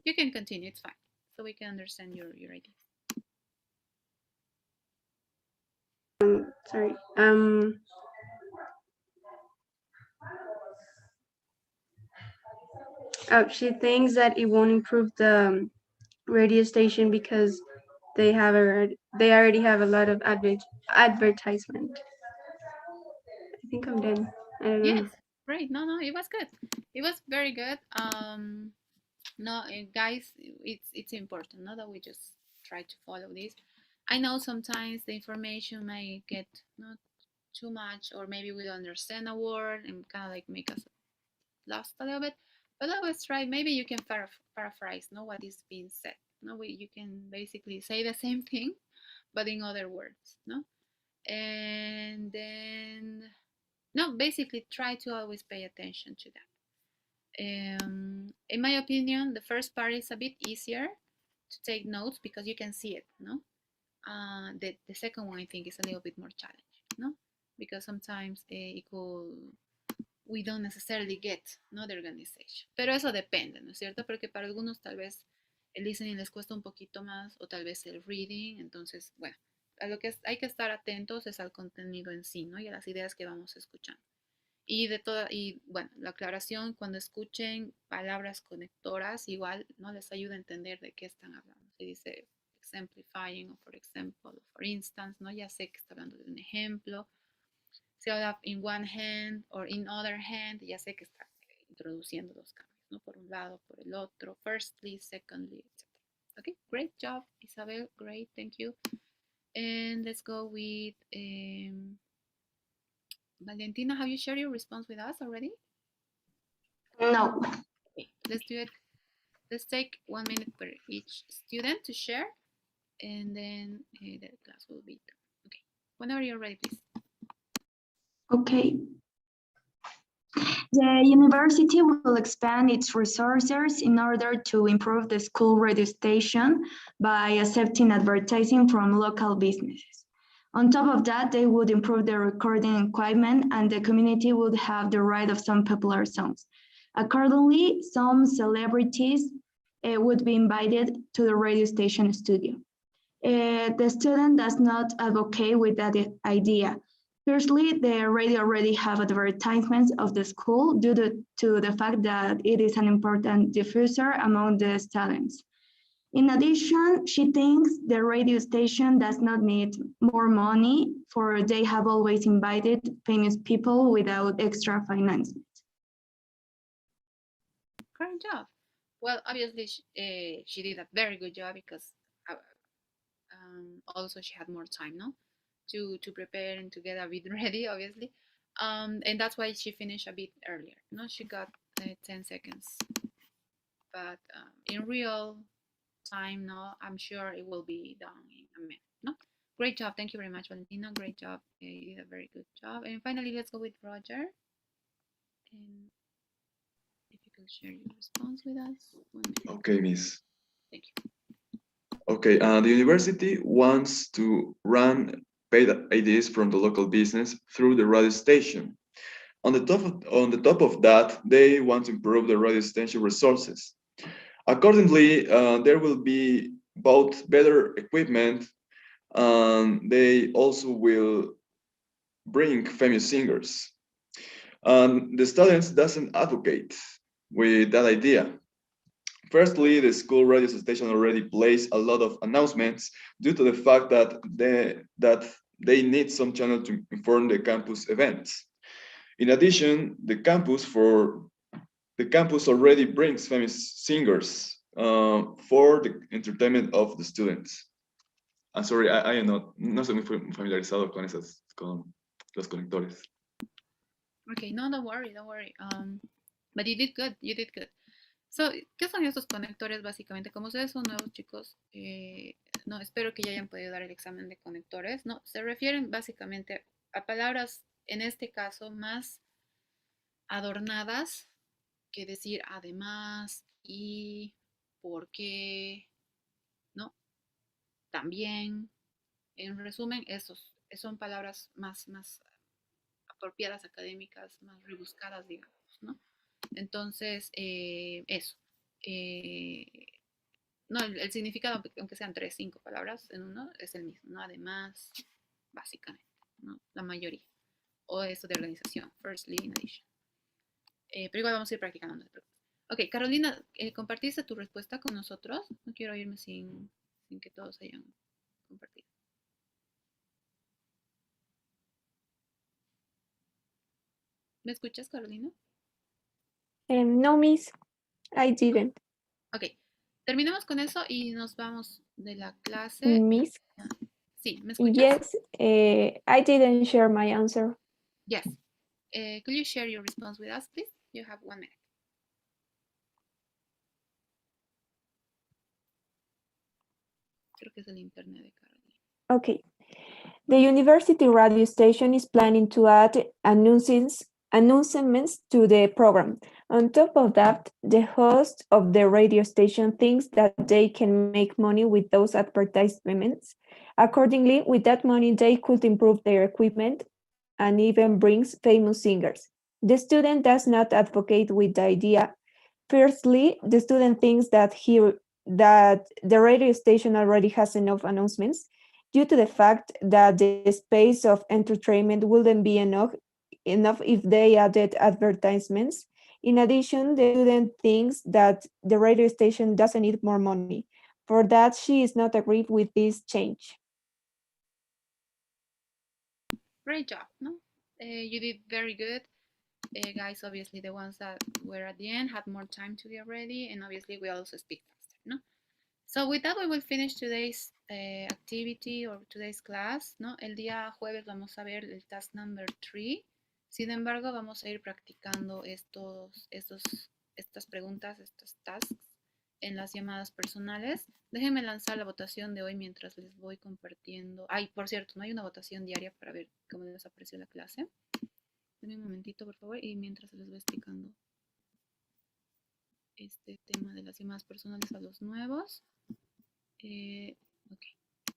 You can continue, it's fine. So we can understand your idea. Sorry. She thinks that it won't improve the radio station because they already have a lot of advertisement. I think I'm done. I don't know. Yes, great. No, it was good. It was very good. No, guys, it's important, not that we just try to follow this. I know sometimes the information may get not too much, or maybe we don't understand a word and kind of like make us lost a little bit. But always try. Maybe you can paraphrase, know what is being said. No, you can basically say the same thing, but in other words. No, and then no, basically try to always pay attention to that. In my opinion, the first part is a bit easier to take notes because you can see it, no? The second one I think is a little bit more challenging, no? Because sometimes we don't necessarily get, ¿no? The organization. Pero eso depende, ¿no es cierto? Porque para algunos tal vez el listening les cuesta un poquito más o tal vez el reading. Entonces, bueno, a lo que hay que estar atentos es al contenido en sí, ¿no? Y a las ideas que vamos escuchando. Y bueno, la aclaración, cuando escuchen palabras conectoras, igual no les ayuda a entender de qué están hablando. Se dice exemplifying o for example, o for instance, ¿no? Ya sé que está hablando de un ejemplo. Se habla in one hand or in other hand, ya sé que está introduciendo los cambios, ¿no? Por un lado, por el otro, firstly, secondly, etc. Okay, great job, Isabel, great, thank you. And let's go with Valentina, have you shared your response with us already? No. Okay, let's do it. Let's take 1 minute per each student to share, and then the class will be done. Okay, whenever you're ready, please. Okay. The university will expand its resources in order to improve the school radio station by accepting advertising from local businesses. On top of that, they would improve the recording equipment and the community would have the right of some popular songs. Accordingly, some celebrities would be invited to the radio station studio. The student does not advocate with that idea. Firstly, the radio already have advertisements of the school due to the fact that it is an important diffuser among the students. In addition, she thinks the radio station does not need more money, for they have always invited famous people without extra financing. Great job. Well, obviously, she did a very good job because also she had more time, no, to prepare and to get a bit ready, obviously, and that's why she finished a bit earlier. No, she got 10 seconds, but in real time, no, I'm sure it will be done in a minute. No, great job. Thank you very much, Valentina. Great job. You did a very good job. And finally, let's go with Roger. And if you could share your response with us. 1 minute. Okay, Miss. Thank you. Okay, the university wants to run paid ideas from the local business through the radio station. On the top of that, they want to improve the radio station resources. Accordingly, there will be both better equipment, and they also will bring famous singers. The students doesn't advocate with that idea. Firstly, the school radio station already plays a lot of announcements due to the fact that they need some channel to inform the campus events. In addition, the campus already brings famous singers for the entertainment of the students. I'm sorry, I am no soy muy familiarizado con los conectores. Okay, no, don't worry, don't worry. But you did good, you did good. So, ¿qué son estos conectores básicamente? Como ustedes son nuevos chicos, no, espero que ya hayan podido dar el examen de conectores, ¿no? Se refieren básicamente a palabras, en este caso, más adornadas que decir además y por qué, ¿no? También, en resumen, esos son palabras más apropiadas, académicas, más rebuscadas, digamos, ¿no? Entonces, eso. No, el significado, aunque sean 3, 5 palabras en uno, es el mismo, ¿no? Además, básicamente, ¿no? La mayoría. O esto de organización, firstly, in addition. Pero igual vamos a ir practicando, no te preocupes. Ok, Carolina, ¿compartiste tu respuesta con nosotros? No quiero irme sin que todos hayan compartido. ¿Me escuchas, Carolina? No, Miss, I didn't. Ok, terminamos con eso y nos vamos de la clase. Miss? Sí, ¿me escuchas? Yes, I didn't share my answer. Yes. Could you share your response with us, please? You have 1 minute. Creo que es el internet de Carolina. Okay. The university radio station is planning to add announcements to the program. On top of that, the host of the radio station thinks that they can make money with those advertisements. Accordingly, with that money, they could improve their equipment and even brings famous singers. The student does not advocate with the idea. Firstly, the student thinks that the radio station already has enough announcements due to the fact that the space of entertainment wouldn't be enough if they added advertisements. In addition, the student thinks that the radio station doesn't need more money. For that, she is not agreed with this change. Great job, no? You did very good. Guys, obviously the ones that were at the end had more time to get ready, and obviously we also speak faster, no? So with that we will finish today's activity or today's class, ¿no? El día jueves vamos a ver el task number 3. Sin embargo, vamos a ir practicando estas preguntas, estos tasks en las llamadas personales. Déjenme lanzar la votación de hoy mientras les voy compartiendo. Ay, por cierto, no hay una votación diaria para ver cómo les apreció la clase. Denme un momentito, por favor, y mientras les voy explicando este tema de las llamadas personales a los nuevos. Okay.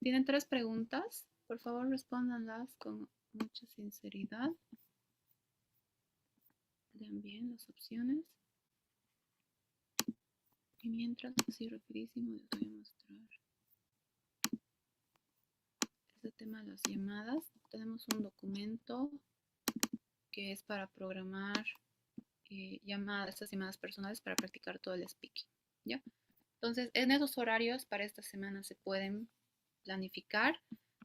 Tienen 3 preguntas. Por favor, respóndanlas con mucha sinceridad. Lean bien las opciones. Y mientras, así rapidísimo, les voy a mostrar este tema de las llamadas. Tenemos un documento que es para programar estas llamadas personales para practicar todo el speaking, ¿ya? Entonces, en esos horarios para esta semana se pueden planificar.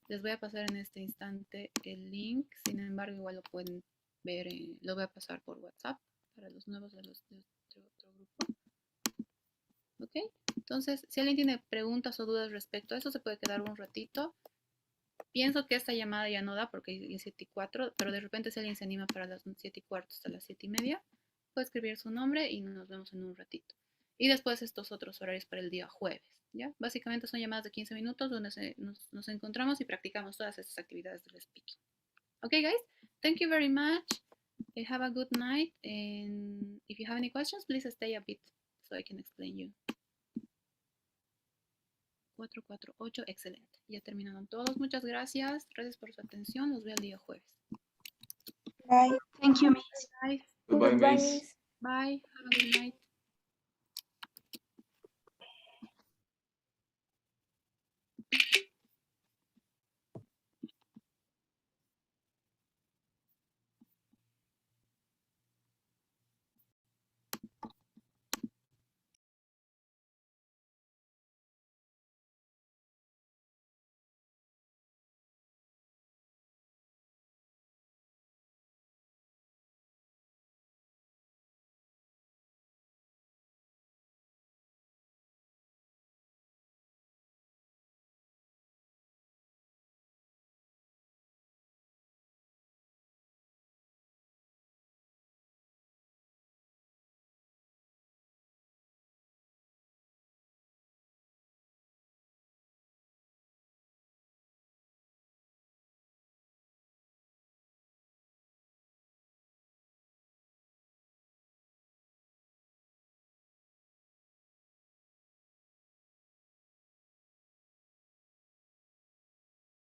Les voy a pasar en este instante el link, sin embargo, igual lo pueden ver, lo voy a pasar por WhatsApp para los nuevos de otro grupo. ¿Ok? Entonces, si alguien tiene preguntas o dudas respecto a eso, se puede quedar un ratito. Pienso que esta llamada ya no da porque es 7:04, pero de repente si alguien se anima para las 7:15 hasta las 7:30, puede escribir su nombre y nos vemos en un ratito. Y después estos otros horarios para el día jueves, ¿ya? Básicamente son llamadas de 15 minutos donde nos encontramos y practicamos todas estas actividades del speaking. Ok, guys? Thank you very much. Okay, have a good night. And if you have any questions, please stay a bit so I can explain you. 448, excelente. Ya terminaron todos. Muchas gracias. Gracias por su atención. Los veo el día jueves. Bye. Thank you, Miss. Bye. Goodbye, Goodbye, Miss. Miss. Bye. Have a good night.